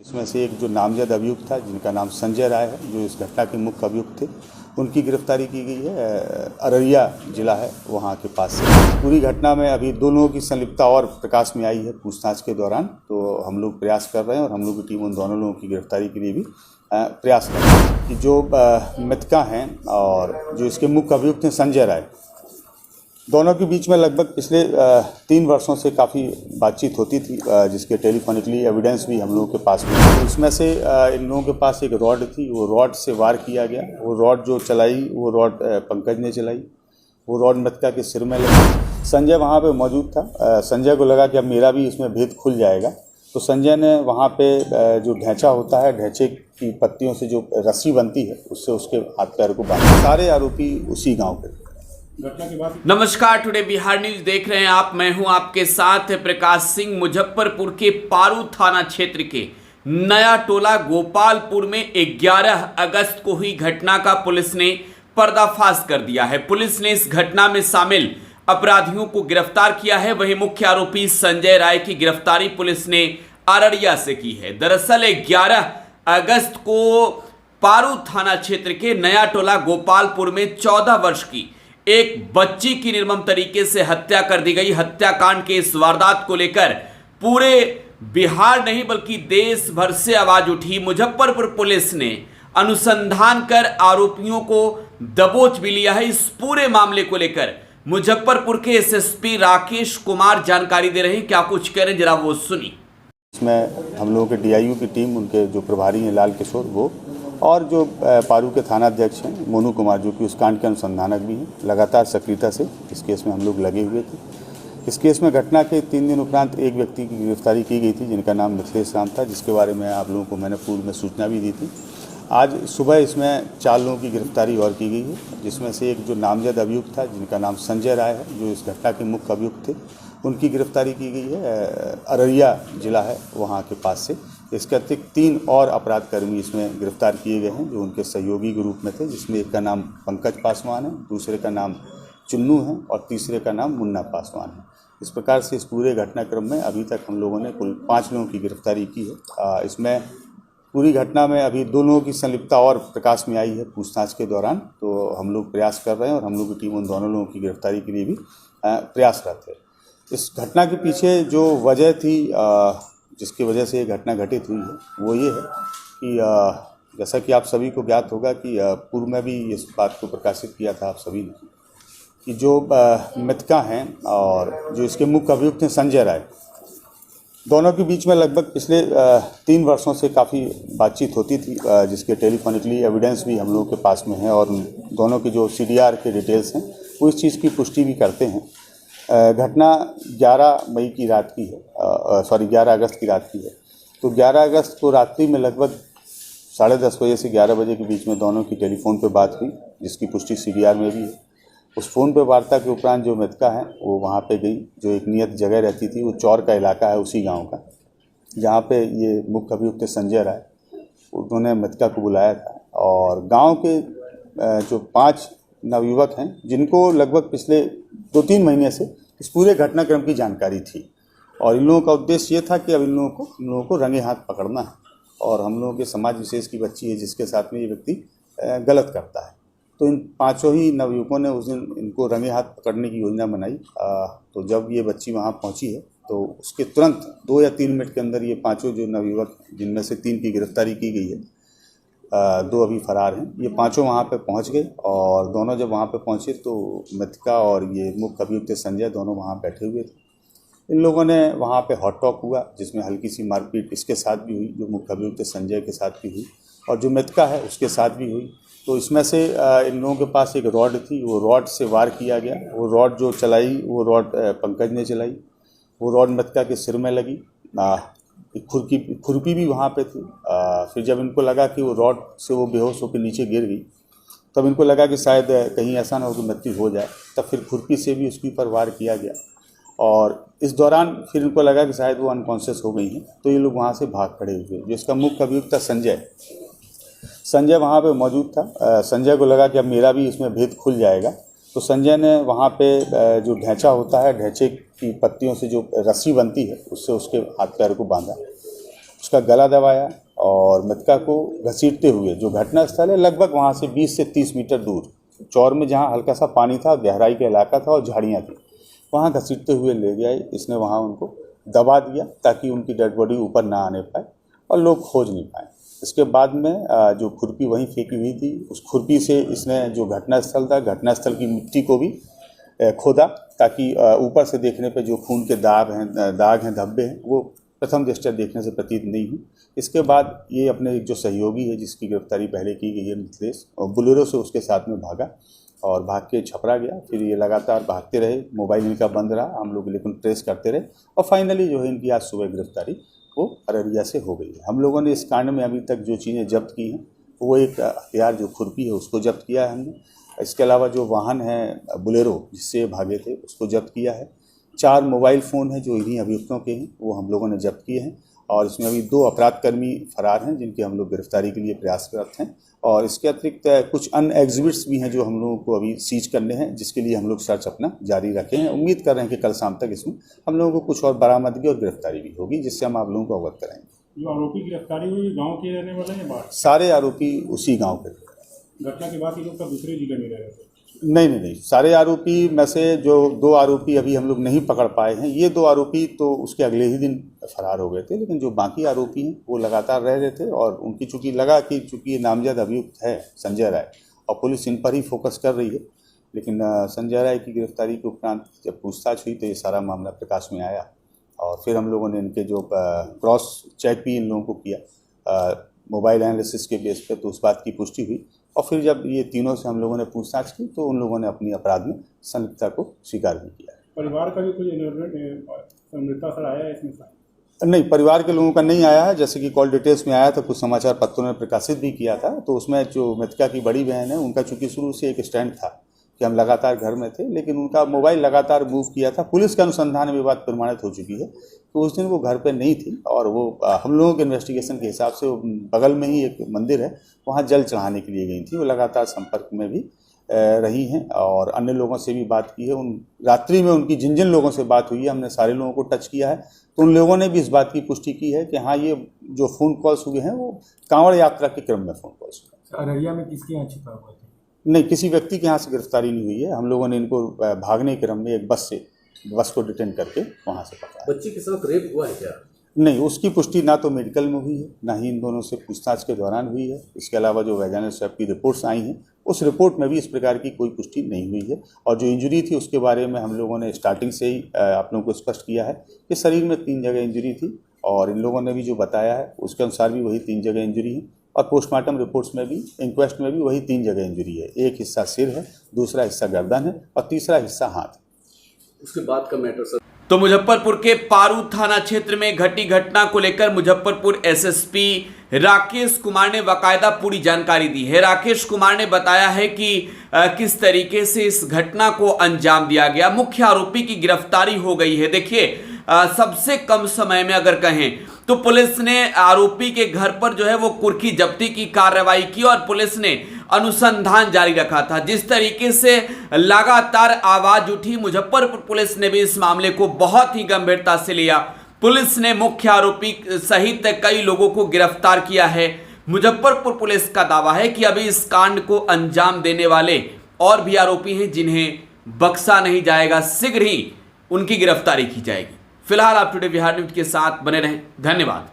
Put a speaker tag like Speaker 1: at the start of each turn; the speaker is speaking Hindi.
Speaker 1: इसमें से एक जो नामजद अभियुक्त था जिनका नाम संजय राय है, जो इस घटना के मुख्य अभियुक्त थे, उनकी गिरफ्तारी की गई है। अररिया जिला है वहाँ के पास से। पूरी घटना में अभी दो लोगों की संलिप्तता और प्रकाश में आई है पूछताछ के दौरान, तो हम लोग प्रयास कर रहे हैं और हम लोग की टीम उन दोनों लोगों की गिरफ्तारी के लिए भी प्रयास कर रहे हैं। कि जो मृतका हैं और जो इसके मुख्य अभियुक्त हैं संजय राय, दोनों के बीच में लगभग पिछले 3 वर्षों से काफ़ी बातचीत होती थी, जिसके टेलीफोनिकली एविडेंस भी हम लोगों के पास में। तो इसमें से इन लोगों के पास एक रॉड थी, वो रॉड से वार किया गया। वो रॉड जो चलाई वो रॉड पंकज ने चलाई। वो रॉड मृतका के सिर में लगी। संजय वहाँ पे मौजूद था। संजय को लगा कि अब मेरा भी इसमें भेद खुल जाएगा, तो संजय ने वहाँ पे जो ढैंचा होता है, ढैंचे की पत्तियों से जो रस्सी बनती है उससे उसके हाथ पैर को बांधा। सारे आरोपी उसी गाँव के।
Speaker 2: नमस्कार, टुडे बिहार न्यूज देख रहे हैं आप। मैं हूं आपके साथ प्रकाश सिंह। मुजफ्फरपुर के पारू थाना क्षेत्र के नया टोला गोपालपुर में 11 अगस्त को हुई घटना का पुलिस ने पर्दाफाश कर दिया है। पुलिस ने इस घटना में शामिल अपराधियों को गिरफ्तार किया है। वहीं मुख्य आरोपी संजय राय की गिरफ्तारी पुलिस ने अररिया से की है। दरअसल 11 अगस्त को पारू थाना क्षेत्र के नया टोला गोपालपुर में 14 वर्ष की एक बच्ची की निर्मम तरीके से हत्या कर दी गई। हत्याकांड के इस वारदात को लेकर पूरे बिहार नहीं बल्कि देश भर से आवाज उठी। मुजफ्फरपुर पुलिस ने अनुसंधान कर आरोपियों को दबोच भी लिया है। इस पूरे मामले को लेकर मुजफ्फरपुर के एसएसपी राकेश कुमार जानकारी दे रहे हैं। क्या कुछ कह रहे हैं, जरा वो सुनी।
Speaker 1: इसमें हम लोगों के डीआईयू की टीम, उनके जो प्रभारी हैं लाल किशोर, वो और जो पारू के थाना अध्यक्ष हैं मोनू कुमार, जो कि उस कांड के अनुसंधानक भी हैं, लगातार सक्रियता से इस केस में हम लोग लगे हुए थे। इस केस में घटना के 3 दिन उपरांत एक व्यक्ति की गिरफ्तारी की गई थी जिनका नाम मिथिलेश राम था, जिसके बारे में आप लोगों को मैंने पूर्व में सूचना भी दी थी। आज सुबह इसमें 4 लोगों की गिरफ्तारी और की गई है, जिसमें से एक जो नामजद अभियुक्त था जिनका नाम संजय राय है, जो इस घटना के मुख्य अभियुक्त थे, उनकी गिरफ्तारी की गई है। अररिया जिला है वहाँ के पास से। इसके अतिरिक्त 3 और अपराधकर्मी इसमें गिरफ्तार किए गए हैं जो उनके सहयोगी के रूप में थे, जिसमें एक का नाम पंकज पासवान है, दूसरे का नाम चुन्नू है और तीसरे का नाम मुन्ना पासवान है। इस प्रकार से इस पूरे घटनाक्रम में अभी तक हम लोगों ने कुल 5 लोगों की गिरफ्तारी की है। इसमें पूरी घटना में अभी 2 लोगों की संलिप्तता और प्रकाश में आई है पूछताछ के दौरान, तो हम लोग प्रयास कर रहे हैं और हम लोग की टीम उन दोनों लोगों की गिरफ्तारी के लिए भी प्रयासरत है। इस घटना के पीछे जो वजह थी, जिसकी वजह से ये घटना घटित हुई है, वो ये है कि जैसा कि आप सभी को ज्ञात होगा कि पूर्व में भी इस बात को प्रकाशित किया था आप सभी ने कि जो मृतका हैं और जो इसके मुख्य अभियुक्त हैं संजय राय, दोनों के बीच में लगभग पिछले 3 वर्षों से काफ़ी बातचीत होती थी, जिसके टेलीफोनिकली एविडेंस भी हम लोगों के पास में है और दोनों की जो CDR के डिटेल्स हैं वो इस चीज़ की पुष्टि भी करते हैं। घटना 11 मई की रात की है, 11 अगस्त की रात की है। तो 11 अगस्त को रात्रि में लगभग 10:30 बजे से 11 बजे के बीच में दोनों की टेलीफोन पे बात हुई, जिसकी पुष्टि CDR में भी है। उस फ़ोन पे वार्ता के उपरांत जो मृतका है वो वहाँ पे गई, जो एक नियत जगह रहती थी, वो चौर का इलाका है उसी गाँव का, जहाँ पे ये मुख्य अभियुक्त संजय राय, उन्होंने मृतका को बुलाया था। और गाँव के जो 5 नवयुवक हैं जिनको लगभग पिछले 2-3 महीने से इस पूरे घटनाक्रम की जानकारी थी, और इन लोगों का उद्देश्य ये था कि अब इन लोगों को रंगे हाथ पकड़ना है, और हम लोगों के समाज विशेष की बच्ची है जिसके साथ में ये व्यक्ति गलत करता है। तो इन 5 ही नवयुवकों ने उस दिन इनको रंगे हाथ पकड़ने की योजना बनाई। तो जब ये बच्ची वहाँ पहुँची है तो उसके तुरंत 2 या 3 मिनट के अंदर ये 5 जो नवयुवक, जिनमें से 3 की गिरफ्तारी की गई है, 2 अभी फरार हैं, ये 5 वहाँ पे पहुँच गए। और दोनों जब वहाँ पे पहुँचे तो मृतका और ये मुख्य अभियुक्त संजय दोनों वहाँ बैठे हुए थे। इन लोगों ने वहाँ पे हॉट टॉक हुआ, जिसमें हल्की सी मारपीट इसके साथ भी हुई, जो मुख्य अभियुक्त संजय के साथ भी हुई और जो मृतका है उसके साथ भी हुई। तो इसमें से इन लोगों के पास एक रॉड थी, वो रॉड से वार किया गया। वो रॉड जो चलाई वो रॉड पंकज ने चलाई। वो रॉड मृतका के सिर में लगी। खुरपी भी वहाँ पे थी। फिर जब इनको लगा कि वो रॉड से वो बेहोश होकर नीचे गिर गई, तब इनको लगा कि शायद कहीं ऐसा ना हो कि मृत्यु हो जाए, तब फिर खुरपी से भी उसके ऊपर वार किया गया। और इस दौरान फिर इनको लगा कि शायद वो अनकॉन्शियस हो गई हैं, तो ये लोग वहाँ से भाग खड़े हुए। जो इसका मुख्य अभियुक्त था संजय वहाँ पे मौजूद था। संजय को लगा कि अब मेरा भी इसमें भेद खुल जाएगा, तो संजय ने वहाँ पे जो ढैंचा होता है, ढैंचे की पत्तियों से जो रस्सी बनती है उससे उसके हाथ पैर को बांधा। उसका गला दबाया और मृतका को घसीटते हुए, जो घटनास्थल है लगभग वहाँ से 20 से 30 मीटर दूर चौर में, जहाँ हल्का सा पानी था, गहराई का इलाका था और झाड़ियाँ थी, वहाँ घसीटते हुए ले गए। इसने वहाँ उनको दबा दिया ताकि उनकी डेड बॉडी ऊपर ना आने पाए और लोग खोज नहीं पाए। इसके बाद में जो खुरपी वहीं फेंकी हुई थी, उस खुरपी से इसने जो घटनास्थल था, घटनास्थल की मिट्टी को भी खोदा ताकि ऊपर से देखने पे जो खून के दाग हैं, धब्बे हैं, वो प्रथम दृष्टया देखने से प्रतीत नहीं हुई। इसके बाद ये अपने जो सहयोगी है, जिसकी गिरफ्तारी पहले की गई है, मिथिलेश, और बोलेरो से उसके साथ में भागा और भाग के छपरा गया। फिर ये लगातार भागते रहे, मोबाइल इनका बंद रहा, हम लोग लेकिन ट्रेस करते रहे और फाइनली जो है इनकी आज सुबह गिरफ्तारी वो अररिया से हो गई है। हम लोगों ने इस कांड में अभी तक जो चीज़ें जब्त की हैं, वो एक हथियार जो खुरपी है उसको जब्त किया है हमने। इसके अलावा जो वाहन है बोलेरो जिससे भागे थे उसको जब्त किया है। 4 मोबाइल फ़ोन हैं जो इन्हीं अभियुक्तों के हैं, वो हम लोगों ने जब्त किए हैं और इसमें अभी 2 अपराधकर्मी फरार हैं जिनकी हम लोग गिरफ्तारी के लिए प्रयासरत हैं। और इसके अतिरिक्त कुछ अन्य एग्जिबिट्स भी हैं जो हम लोगों को अभी सीज करने हैं, जिसके लिए हम लोग सर्च अपना जारी रखे हैं। उम्मीद कर रहे हैं कि कल शाम तक इसमें हम लोगों को कुछ और बरामदगी और गिरफ्तारी भी होगी, जिससे हम आप लोगों को अवगत कराएंगे।
Speaker 3: जो आरोपी गिरफ्तारी हुई गांव के रहने वाले हैं? बाहर
Speaker 1: सारे आरोपी उसी गाँव के।
Speaker 3: घटना के बाद ये लोग दूसरे जिले में रह रहे थे?
Speaker 1: नहीं, सारे आरोपी में से जो 2 आरोपी अभी हम लोग नहीं पकड़ पाए हैं, ये 2 आरोपी तो उसके अगले ही दिन फरार हो गए थे, लेकिन जो बाकी आरोपी हैं वो लगातार रह रहे थे और उनकी चूँकि लगा कि चूँकि ये नामजद अभियुक्त है संजय राय और पुलिस इन पर ही फोकस कर रही है, लेकिन संजय राय की गिरफ्तारी के उपरांत जब पूछताछ हुई तो ये सारा मामला प्रकाश में आया और फिर हम लोगों ने इनके जो क्रॉस चेक भी इन लोगों को किया मोबाइल एनालिसिस के बेस पे, तो उस बात की पुष्टि हुई और फिर जब ये तीनों से हम लोगों ने पूछताछ की तो उन लोगों ने अपनी अपराध में संलिप्तता को स्वीकार भी किया।
Speaker 3: परिवार का भी कोई संलिप्तता सर आया है इसमें?
Speaker 1: नहीं, परिवार के लोगों का नहीं आया है। जैसे कि कॉल डिटेल्स में आया था, कुछ समाचार पत्रों ने प्रकाशित भी किया था, तो उसमें जो मृतका की बड़ी बहन है उनका चूँकि शुरू से एक स्टैंड था कि हम लगातार घर में थे, लेकिन उनका मोबाइल लगातार मूव किया था। पुलिस के अनुसंधान में बात प्रमाणित हो चुकी है, तो उस दिन वो घर पे नहीं थी और वो हम लोगों के इन्वेस्टिगेशन के हिसाब से बगल में ही एक मंदिर है, वहाँ जल चढ़ाने के लिए गई थी। वो लगातार संपर्क में भी रही हैं और अन्य लोगों से भी बात की है। उन रात्रि में उनकी जिन जिन लोगों से बात हुई है, हमने सारे लोगों को टच किया है, तो उन लोगों ने भी इस बात की पुष्टि की है कि हाँ, ये जो फ़ोन कॉल्स हुए हैं वो कांवड़ यात्रा के क्रम में फ़ोन कॉल्स हुए।
Speaker 3: अररिया में किसके यहाँ छिपा हुआ था?
Speaker 1: नहीं, किसी व्यक्ति के यहाँ से गिरफ्तारी नहीं हुई है। हम लोगों ने इनको भागने के क्रम में एक बस को डिटेन करके वहाँ से पकड़ा।
Speaker 4: बच्ची के साथ रेप हुआ है क्या?
Speaker 1: नहीं, उसकी पुष्टि ना तो मेडिकल में हुई है, ना ही इन दोनों से पूछताछ के दौरान हुई है। इसके अलावा जो वैजाइनल स्वैब की रिपोर्ट्स आई हैं, उस रिपोर्ट में भी इस प्रकार की कोई पुष्टि नहीं हुई है। और जो इंजरी थी उसके बारे में हम लोगों ने स्टार्टिंग से ही आप लोगों को स्पष्ट किया है कि शरीर में 3 जगह इंजरी थी और इन लोगों ने भी जो बताया है उसके अनुसार भी वही 3 जगह इंजरी है और पोस्टमार्टम रिपोर्ट्स में भी, इंक्वेस्ट में भी वही 3 जगह इंजरी है। एक हिस्सा सिर है, दूसरा हिस्सा गर्दन है और तीसरा हिस्सा हाथ है।
Speaker 4: उसके बाद का मैटर सर।
Speaker 2: तो मुजफ्फरपुर के पारू थाना क्षेत्र में घटी घटना को लेकर मुजफ्फरपुर एसएसपी राकेश कुमार ने बाकायदा पूरी जानकारी दी है। राकेश कुमार ने बताया है कि किस तरीके से इस घटना को अंजाम दिया गया। मुख्य आरोपी की गिरफ्तारी हो गई है। देखिए, सबसे कम समय में अगर कहें तो पुलिस ने आरोपी के घर पर जो है वो कुर्की जब्ती की कार्रवाई की और पुलिस ने अनुसंधान जारी रखा था। जिस तरीके से लगातार आवाज उठी, मुजफ्फरपुर पुलिस ने भी इस मामले को बहुत ही गंभीरता से लिया। पुलिस ने मुख्य आरोपी सहित कई लोगों को गिरफ्तार किया है। मुजफ्फरपुर पुलिस का दावा है कि अभी इस कांड को अंजाम देने वाले और भी आरोपी हैं जिन्हें बख्शा नहीं जाएगा। शीघ्र ही उनकी गिरफ्तारी की जाएगी। फिलहाल आप टुडे बिहार न्यूज के साथ बने रहें। धन्यवाद।